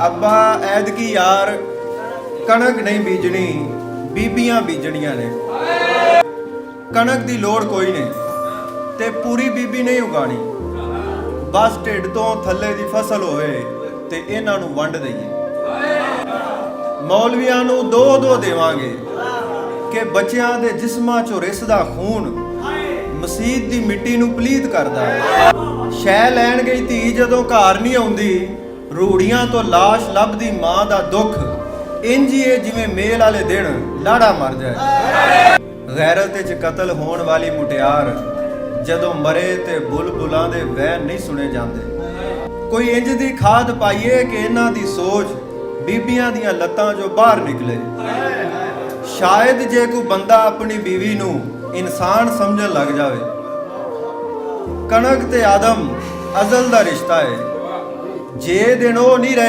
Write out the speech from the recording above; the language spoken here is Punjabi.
ਅੱਬਾ ਐਤਕੀ ਯਾਰ ਕਣਕ ਨਹੀਂ ਬੀਜਣੀ, ਬੀਬੀਆਂ ਬੀਜਣੀਆਂ ਨੇ। ਕਣਕ ਦੀ ਲੋੜ ਕੋਈ ਨਹੀਂ ਤੇ ਪੂਰੀ ਬੀਬੀ ਨਹੀਂ ਉਗਾਣੀ, ਬਸ ਢਿੱਡ ਤੋਂ ਥੱਲੇ ਦੀ ਫਸਲ ਹੋਵੇ ਤੇ ਇਹਨਾਂ ਨੂੰ ਵੰਡ ਦਈਏ। ਮੌਲਵੀਆਂ ਨੂੰ ਦੋ ਦੇਵਾਂਗੇ ਕਿ ਬੱਚਿਆਂ ਦੇ ਜਿਸਮਾਂ ਚੋਂ ਰਿਸਦਾ ਖੂਨ ਮਸੀਤ ਦੀ ਮਿੱਟੀ ਨੂੰ ਪਲੀਤ ਕਰਦਾ ਹੈ। ਸ਼ੈ ਲੈਣ ਗਈ ਧੀ ਜਦੋਂ ਘਰ ਨਹੀਂ ਆਉਂਦੀ, ਰੂੜੀਆਂ ਤੋਂ ਲਾਸ਼ ਲੱਭਦੀ ਮਾਂ ਦਾ ਦੁੱਖ ਇੰਜ ਹੀ ਜਿਵੇਂ ਮੇਲ ਵਾਲੇ ਦਿਨ ਲਾੜਾ ਮਰ ਜਾਏ। ਗੈਰਤ ਵਿੱਚ ਕਤਲ ਹੋਣ ਵਾਲੀ ਮੁਟਿਆਰ ਜਦੋਂ ਮਰੇ ਤੇ ਬੁਲਬੁਲਾਂ ਦੇ ਵੈਨ ਨਹੀਂ ਸੁਣੇ ਜਾਂਦੇ। ਕੋਈ ਇੰਜ ਦੀ ਖਾਦ ਪਾਈਏ ਕਿ ਇਹਨਾਂ ਦੀ ਸੋਚ ਬੀਬੀਆਂ ਦੀਆਂ ਲੱਤਾਂ ਚੋਂ ਬਾਹਰ ਨਿਕਲੇ। ਸ਼ਾਇਦ ਜੇ ਕੋਈ ਬੰਦਾ ਆਪਣੀ ਬੀਵੀ ਨੂੰ ਇਨਸਾਨ ਸਮਝਣ ਲੱਗ ਜਾਵੇ। ਕਣਕ ਤੇ ਆਦਮ ਅਜ਼ਲ ਦਾ ਰਿਸ਼ਤਾ ਹੈ, ਜੇ ਦਿਨ ਉਹ ਨਹੀਂ ਰਹੇ